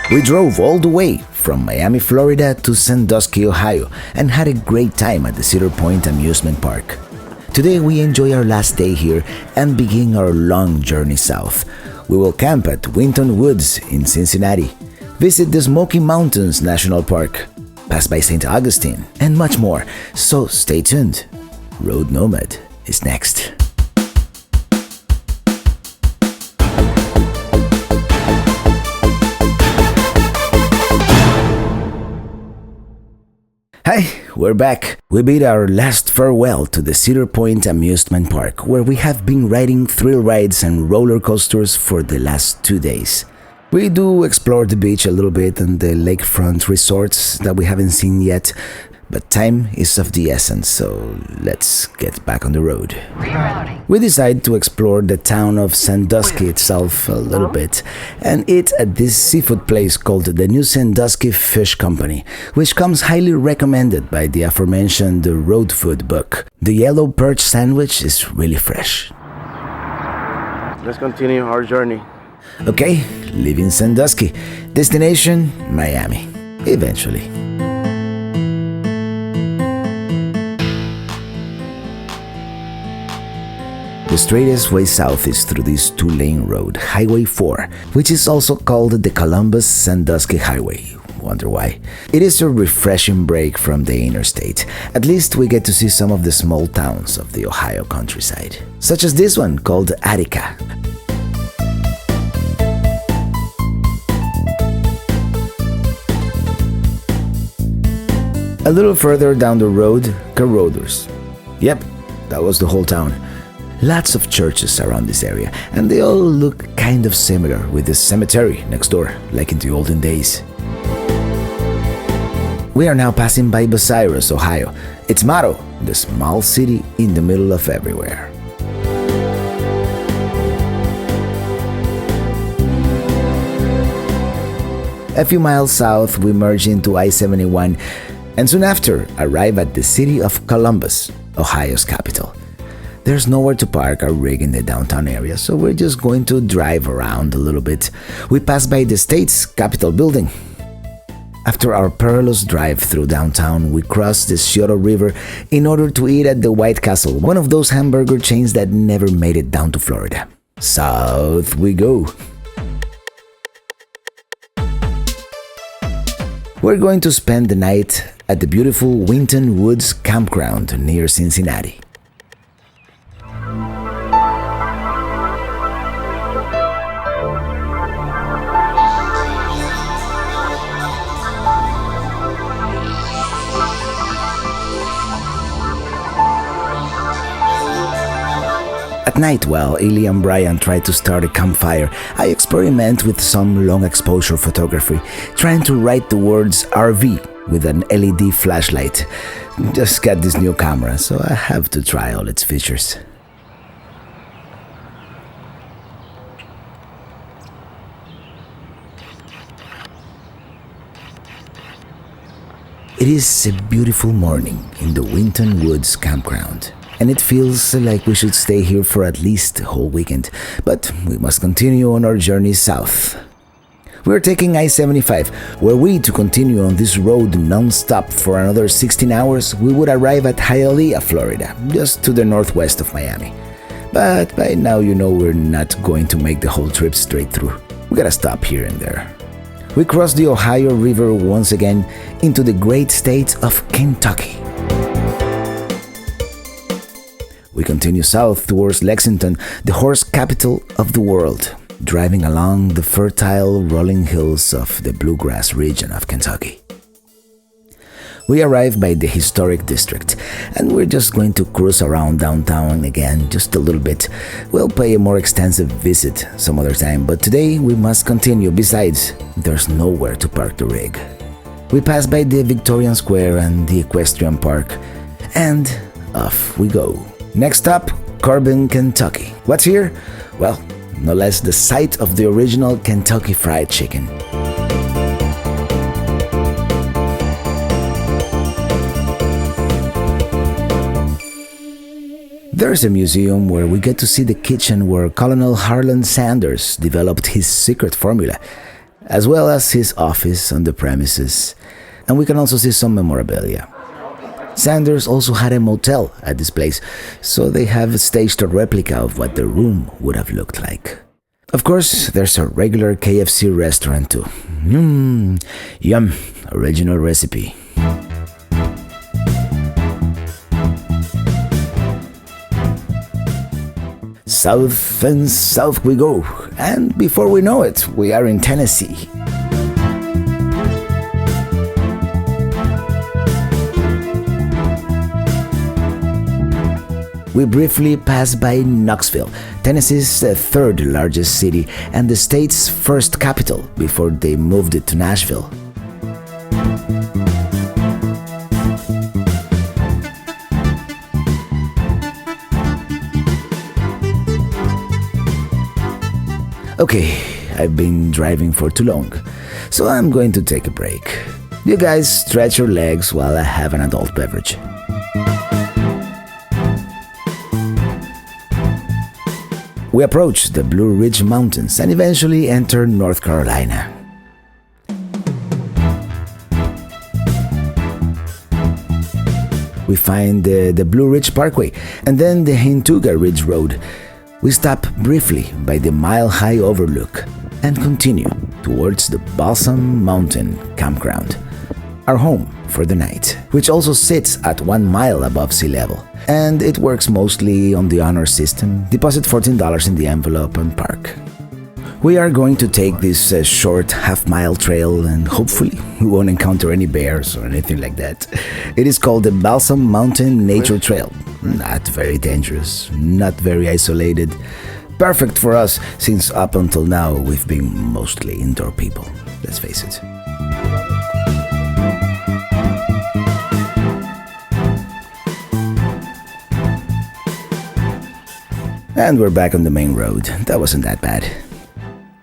We drove all the way from Miami, Florida to Sandusky, Ohio, and had a great time at the Cedar Point Amusement Park. Today we enjoy our last day here and begin our long journey south. We will camp at Winton Woods in Cincinnati, visit the Smoky Mountains National Park, pass by St. Augustine, and much more. So stay tuned. Road Nomad is next. Hi, we're back. We bid our last farewell to the Cedar Point Amusement Park, where we have been riding thrill rides and roller coasters for the last 2 days. We do explore the beach a little bit and the lakefront resorts that we haven't seen yet, but time is of the essence, so let's get back on the road. We decide to explore the town of Sandusky itself a little bit and eat at this seafood place called the New Sandusky Fish Company, which comes highly recommended by the aforementioned road food book. The yellow perch sandwich is really fresh. Let's continue our journey. Okay, leaving Sandusky. Destination, Miami. Eventually. The straightest way south is through this two-lane road, Highway 4, which is also called the Columbus-Sandusky Highway. Wonder why? It is a refreshing break from the interstate. At least we get to see some of the small towns of the Ohio countryside, such as this one called Attica. A little further down the road, Carothers. Yep, that was the whole town. Lots of churches around this area, and they all look kind of similar, with the cemetery next door, like in the olden days. We are now passing by Bucyrus, Ohio. Its motto, the small city in the middle of everywhere. A few miles south, we merge into I-71, and soon after, arrive at the city of Columbus, Ohio's capital. There's nowhere to park our rig in the downtown area, so we're just going to drive around a little bit. We pass by the state's Capitol building. After our perilous drive through downtown, we cross the Scioto River in order to eat at the White Castle, one of those hamburger chains that never made it down to Florida. South we go. We're going to spend the night at the beautiful Winton Woods campground near Cincinnati. At night, while Eli and Brian try to start a campfire, I experiment with some long exposure photography, trying to write the words RV with an LED flashlight. Just got this new camera, so I have to try all its features. It is a beautiful morning in the Winton Woods campground, and it feels like we should stay here for at least the whole weekend, but we must continue on our journey south. We're taking I-75. Were we to continue on this road non-stop for another 16 hours, we would arrive at Hialeah, Florida, just to the northwest of Miami. But by now you know we're not going to make the whole trip straight through. We gotta stop here and there. We cross the Ohio River once again into the great state of Kentucky. We continue south towards Lexington, the horse capital of the world, driving along the fertile rolling hills of the bluegrass region of Kentucky. We arrive by the historic district, and we're just going to cruise around downtown again just a little bit. We'll pay a more extensive visit some other time, but today we must continue. Besides, there's nowhere to park the rig. We pass by the Victorian Square and the Equestrian Park, and off we go. Next stop, Corbin, Kentucky. What's here? Well, no less the site of the original Kentucky Fried Chicken. There's a museum where we get to see the kitchen where Colonel Harlan Sanders developed his secret formula. as well as his office on the premises, and we can also see some memorabilia. Sanders also had a motel at this place, so they have staged a replica of what the room would have looked like. Of course, there's a regular KFC restaurant too. Yum, original recipe. South and south we go, and before we know it, we are in Tennessee. We briefly pass by Knoxville, Tennessee's third largest city and the state's first capital before they moved it to Nashville. Okay, I've been driving for too long, so I'm going to take a break. You guys stretch your legs while I have an adult beverage. We approach the Blue Ridge Mountains and eventually enter North Carolina. We find the Blue Ridge Parkway and then the Hintuga Ridge Road. We stop briefly by the Mile High Overlook and continue towards the Balsam Mountain Campground, our home for the night, which also sits at 1 mile above sea level. And it works mostly on the honor system. Deposit $14 in the envelope and park. We are going to take this short half-mile trail and hopefully we won't encounter any bears or anything like that. It is called the Balsam Mountain Nature Trail. Not very dangerous, not very isolated. Perfect for us since up until now we've been mostly indoor people, let's face it. And we're back on the main road. That wasn't that bad.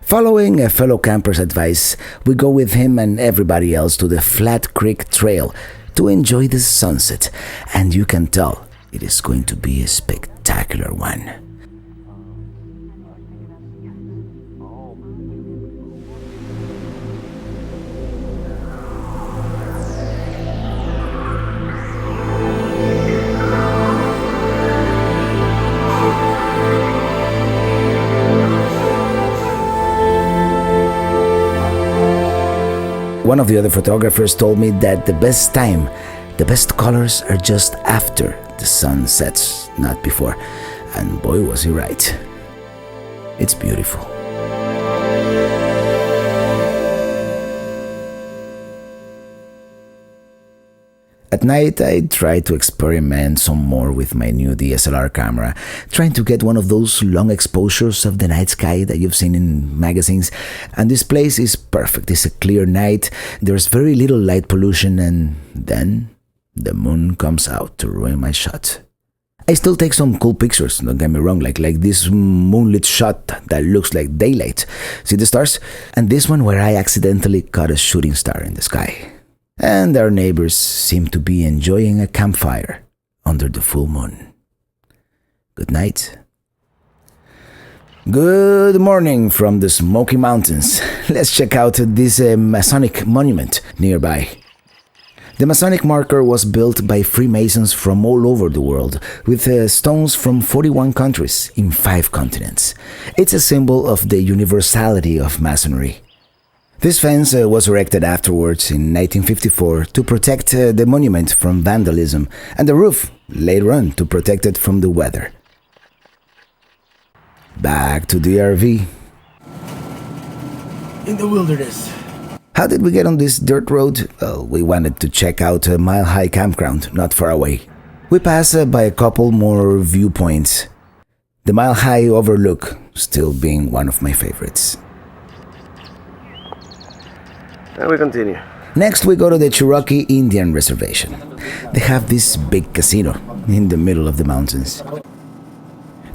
Following a fellow camper's advice, we go with him and everybody else to the Flat Creek Trail to enjoy the sunset, and you can tell it is going to be a spectacular one. One of the other photographers told me that the best colors are just after the sun sets, not before. And boy, was he right. It's beautiful. At night, I try to experiment some more with my new DSLR camera, trying to get one of those long exposures of the night sky that you've seen in magazines. And this place is perfect. It's a clear night, there's very little light pollution, and then the moon comes out to ruin my shot. I still take some cool pictures, don't get me wrong, like this moonlit shot that looks like daylight. See the stars? And this one where I accidentally caught a shooting star in the sky. And our neighbors seem to be enjoying a campfire under the full moon. Good night. Good morning from the Smoky Mountains. Let's check out this Masonic monument nearby. The Masonic marker was built by Freemasons from all over the world, with stones from 41 countries in 5 continents. It's a symbol of the universality of Masonry. This fence was erected afterwards in 1954 to protect the monument from vandalism, and the roof later on to protect it from the weather. Back to the RV. In the wilderness. How did we get on this dirt road? Well, we wanted to check out a Mile High campground not far away. We passed by a couple more viewpoints. The Mile High Overlook still being one of my favorites. And we continue. Next, we go to the Cherokee Indian Reservation. They have this big casino in the middle of the mountains.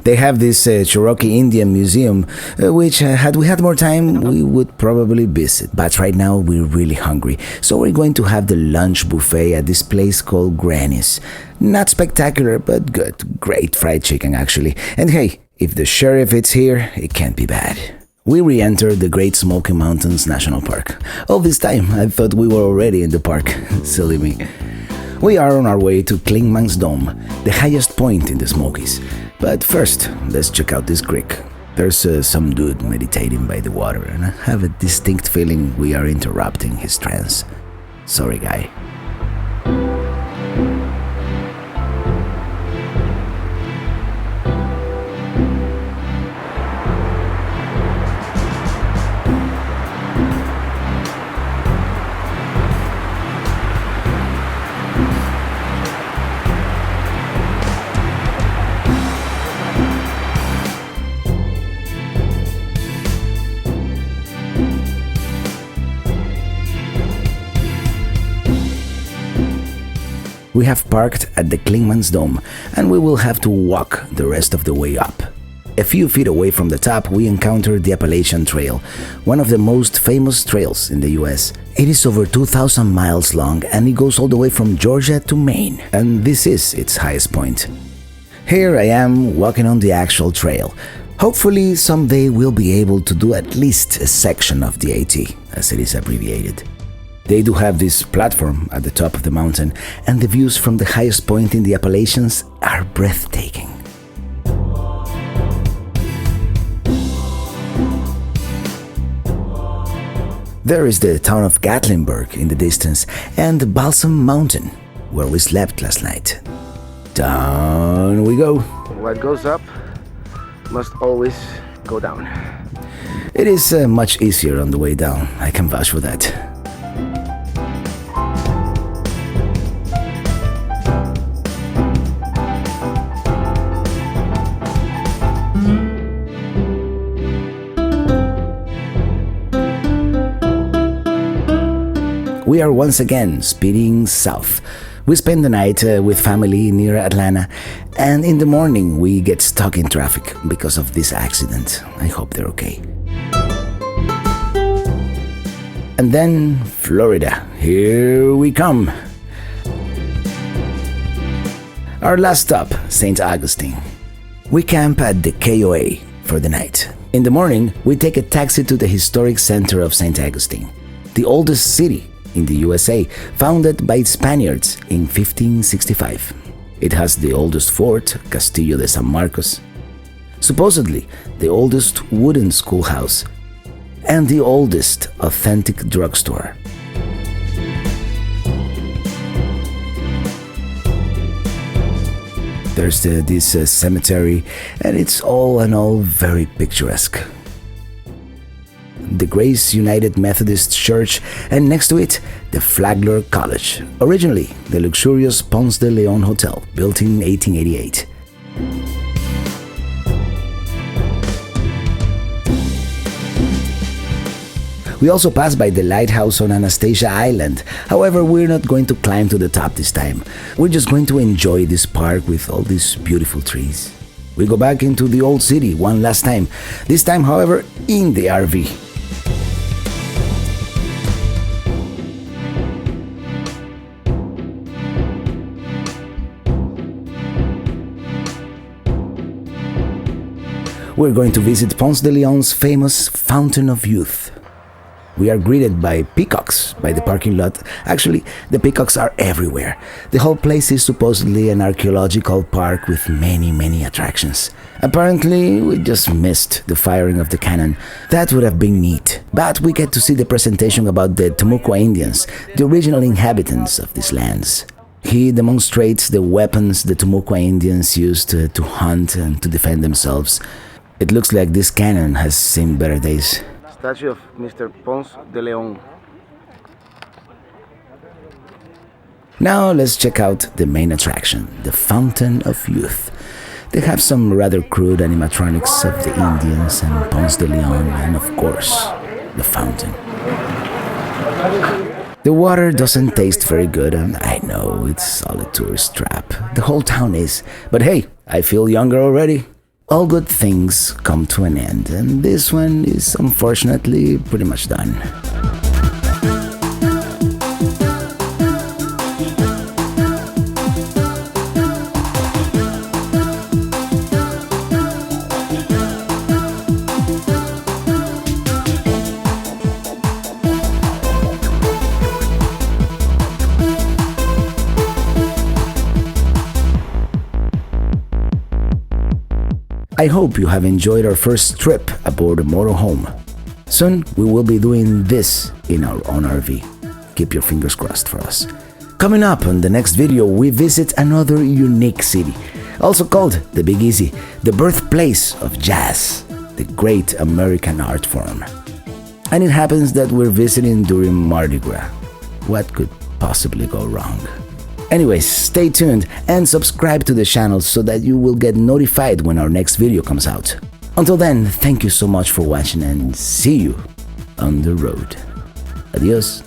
They have this Cherokee Indian Museum, which had we had more time, we would probably visit. But right now, we're really hungry, so we're going to have the lunch buffet at this place called Granny's. Not spectacular, but good. Great fried chicken, actually. And hey, if the sheriff is here, it can't be bad. We re-entered the Great Smoky Mountains National Park. All this time, I thought we were already in the park. Silly me. We are on our way to Klingman's Dome, the highest point in the Smokies. But first, let's check out this creek. There's some dude meditating by the water, and I have a distinct feeling we are interrupting his trance. Sorry, guy. We have parked at the Klingman's Dome, and we will have to walk the rest of the way up. A few feet away from the top, we encounter the Appalachian Trail, one of the most famous trails in the US. It is over 2,000 miles long, and it goes all the way from Georgia to Maine, and this is its highest point. Here I am walking on the actual trail. Hopefully someday we'll be able to do at least a section of the AT, as it is abbreviated. They do have this platform at the top of the mountain, and the views from the highest point in the Appalachians are breathtaking. There is the town of Gatlinburg in the distance, and Balsam Mountain, where we slept last night. Down we go. What goes up must always go down. It is much easier on the way down, I can vouch for that. We are once again speeding south. We spend the night with family near Atlanta, and in the morning we get stuck in traffic because of this accident. I hope they're okay. And then Florida, here we come. Our last stop, St. Augustine. We camp at the KOA for the night. In the morning, we take a taxi to the historic center of St. Augustine, the oldest city in the USA, founded by Spaniards in 1565. It has the oldest fort, Castillo de San Marcos, supposedly the oldest wooden schoolhouse, and the oldest authentic drugstore. There's this cemetery, and it's all in all very picturesque. The Grace United Methodist Church, and next to it, the Flagler College, originally the luxurious Ponce de Leon Hotel, built in 1888. We also pass by the lighthouse on Anastasia Island. However, we're not going to climb to the top this time. We're just going to enjoy this park with all these beautiful trees. We go back into the old city one last time, this time, however, in the RV. We're going to visit Ponce de Leon's famous Fountain of Youth. We are greeted by peacocks by the parking lot. Actually, the peacocks are everywhere. The whole place is supposedly an archaeological park with many attractions. Apparently, we just missed the firing of the cannon. That would have been neat. But we get to see the presentation about the Timucua Indians, the original inhabitants of these lands. He demonstrates the weapons the Timucua Indians used to hunt and to defend themselves. It looks like this cannon has seen better days. Statue of Mr. Ponce de Leon. Now let's check out the main attraction, the Fountain of Youth. They have some rather crude animatronics of the Indians and Ponce de Leon, and of course, the fountain. The water doesn't taste very good, and I know it's all a tourist trap. The whole town is. But hey, I feel younger already. All good things come to an end, and this one is unfortunately pretty much done. I hope you have enjoyed our first trip aboard a motorhome. Soon we will be doing this in our own RV. Keep your fingers crossed for us. Coming up on the next video, we visit another unique city, also called the Big Easy, the birthplace of jazz, the great American art form. And it happens that we're visiting during Mardi Gras. What could possibly go wrong? Anyways, stay tuned and subscribe to the channel so that you will get notified when our next video comes out. Until then, thank you so much for watching and see you on the road. Adios.